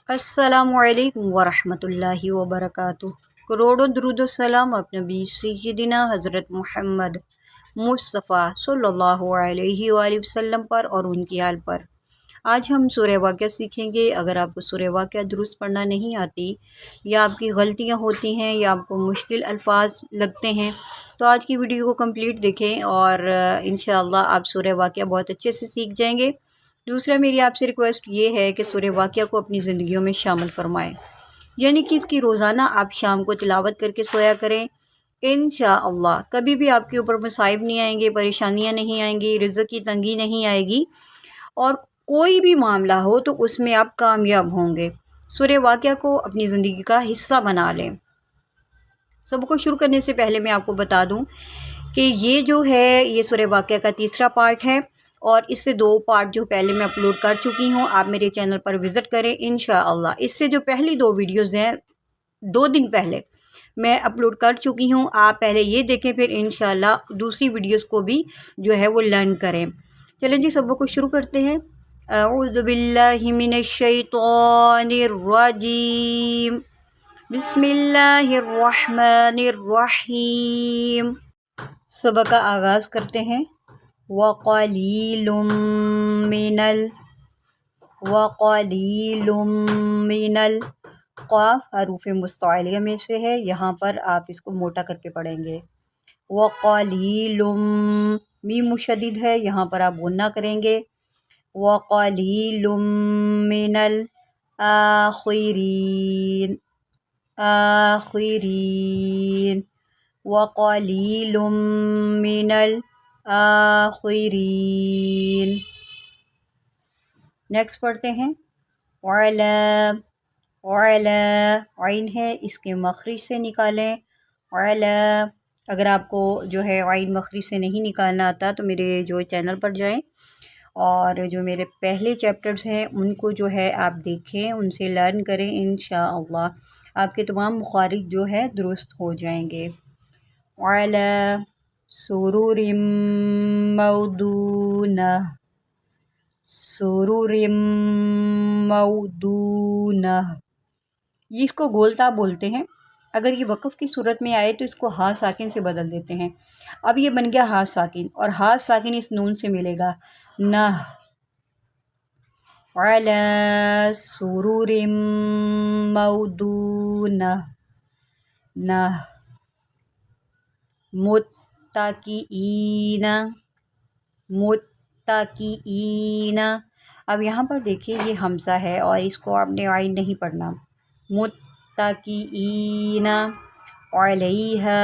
अस्सलामु अलैकुम वरहमतुल्लाहि वबरकातुह। करोड़ों दुरूद व सलाम अपने नबी सय्यिदिना हज़रत मुहम्मद मुस्तफ़ा सल्लल्लाहु अलैहि वसल्लम पर और उनकी आल पर। आज हम सूरह वाक़िया सीखेंगे। अगर आपको सूरह वाक़िया दुरुस्त पढ़ना नहीं आती या आपकी गलतियां होती हैं या आपको मुश्किल अल्फाज लगते हैं तो आज की वीडियो को कंप्लीट देखें और इंशाअल्लाह आप सूरह वाक़िया बहुत अच्छे से सीख जाएंगे। दूसरा मेरी आपसे रिक्वेस्ट ये है कि सूरह वाक़िया को अपनी ज़िंदगियों में शामिल फरमाएं, यानी कि इसकी रोज़ाना आप शाम को तिलावत करके सोया करें। इंशाअल्लाह कभी भी आपके ऊपर मसाइब नहीं आएंगे, परेशानियां नहीं आएंगी, रिज़्क़ की तंगी नहीं आएगी और कोई भी मामला हो तो उसमें आप कामयाब होंगे। सूरह वाक़िया को अपनी ज़िंदगी का हिस्सा बना लें। सबको शुरू करने से पहले मैं आपको बता दूं कि ये जो है ये सूरह वाक़िया का तीसरा पार्ट है और इससे 2 पार्ट जो पहले मैं अपलोड कर चुकी हूँ। आप मेरे चैनल पर विज़िट करें इंशाअल्लाह। इससे जो पहली 2 वीडियोज़ हैं 2 दिन पहले मैं अपलोड कर चुकी हूँ। आप पहले ये देखें, फिर इंशाअल्लाह दूसरी वीडियोज़ को भी जो है वो लर्न करें। चलें जी, सबको शुरू करते हैं। अऊज़ु बिल्लाहि मिनश शैतानिर रजीम, बिस्मिल्लाहिर रहमानिर रहीम। सबक का आगाज़ करते हैं। वक़लीलुम मिनल क़ाफ़ हरूफ़ मुस्तअलिया में से है, यहाँ पर आप इसको मोटा करके पढ़ेंगे। वक़लीलुम मीम मुशद्दिद है, यहाँ पर आप गुन्ना करेंगे। वक़लीलुम मिनल आखिरीन वक़लीलुम मिनल आखिरीन। नेक्स्ट पढ़ते हैं। आइन है, इसके मखरिज से निकालें। अगर आपको जो है आइन मखरिज से नहीं निकालना आता तो मेरे जो चैनल पर जाएं और जो मेरे पहले चैप्टर्स हैं उनको जो है आप देखें, उनसे लर्न करें। इंशाअल्लाह आपके तमाम मुखारिज जो है दुरुस्त हो जाएंगे। अला सुरूरिम मौदूना, ये इसको गोलता बोलते हैं। अगर ये वक़फ़ की सूरत में आए तो इसको हा साकिन से बदल देते हैं। अब ये बन गया हा साकिन और हा साकिन इस नून से मिलेगा ना। अला सुरूरिम मौदूना ना। मुत्तकीईना। अब यहाँ पर देखिए ये हमज़ा है और इसको आपने आइन नहीं पढ़ना। मुत्तकीईना अलैहा,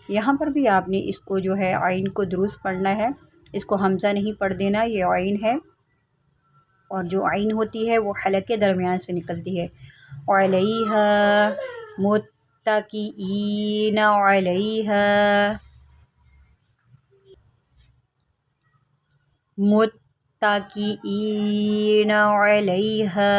यहाँ पर भी आपने इसको जो है आइन को दुरुस्त पढ़ना है, इसको हमज़ा नहीं पढ़ देना। ये आइन है और जो आइन होती है वो हलक़ के दरमियान से निकलती है। अलैहा मुत्तकीईना अलैहा, मुत्तकीईना अलैहा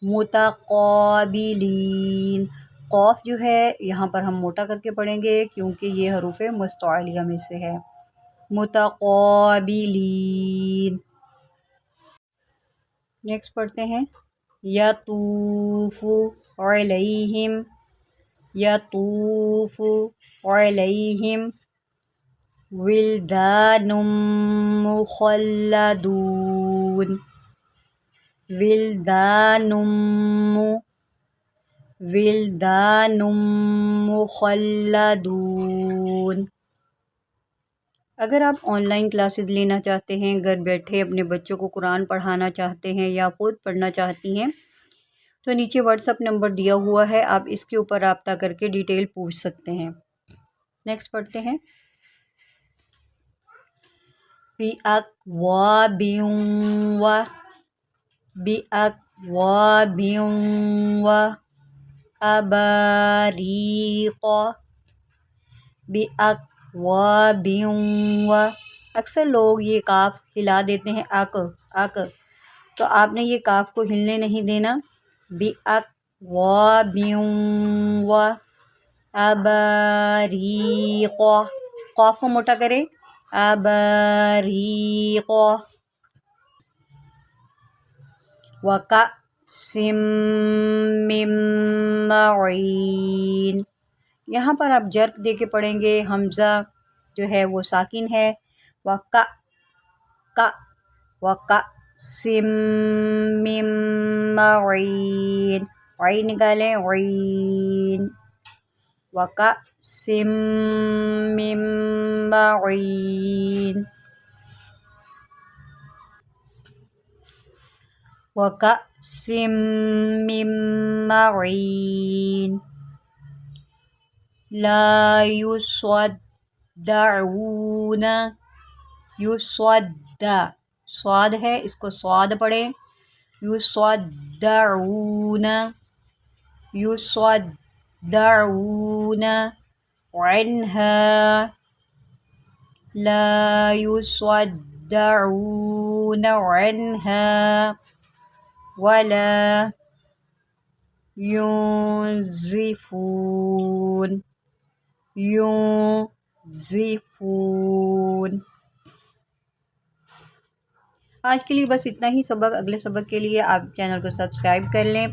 मुतक़ाबिलीन। क़ाफ़ जो है यहाँ पर हम मोटा करके पढ़ेंगे क्योंकि ये हरूफ़ मुस्तअलिया में से है। मुतक़ाबिलीन। नेक्स्ट पढ़ते हैं। यतूफ़ु अलैहिम विल्दानुम मुख़ल्लदून। अगर आप ऑनलाइन क्लासेस लेना चाहते हैं, घर बैठे अपने बच्चों को कुरान पढ़ाना चाहते हैं या खुद पढ़ना चाहती हैं तो नीचे व्हाट्सअप नंबर दिया हुआ है, आप इसके ऊपर रब्ता करके डिटेल पूछ सकते हैं। नेक्स्ट पढ़ते हैं। बिअक्वाबिन व अबारीक़। अक्सर लोग ये काफ हिला देते हैं अक, तो आपने ये काफ को हिलने नहीं देना। बिअक्वाबिन व अबारीक़, क़ قاف کو موٹا کریں، ابریق، وکأس من معین۔ یہاں پر آپ جرک دے کے پڑھیں گے، حمزہ جو ہے وہ ساکن ہے، وکأس من معین، عین نکالیں، عین، وکأس من معین، وکأس من معین، لا یصدعون، صاد ہے، اس کو صاد پڑھیں، یصدعون، یصدعون عنہا، لا یصدعون عنہا، ولا ينزفون، ينزفون۔ آج کے لیے بس اتنا ہی سبق، اگلے سبق کے لیے آپ چینل کو سبسکرائب کر لیں۔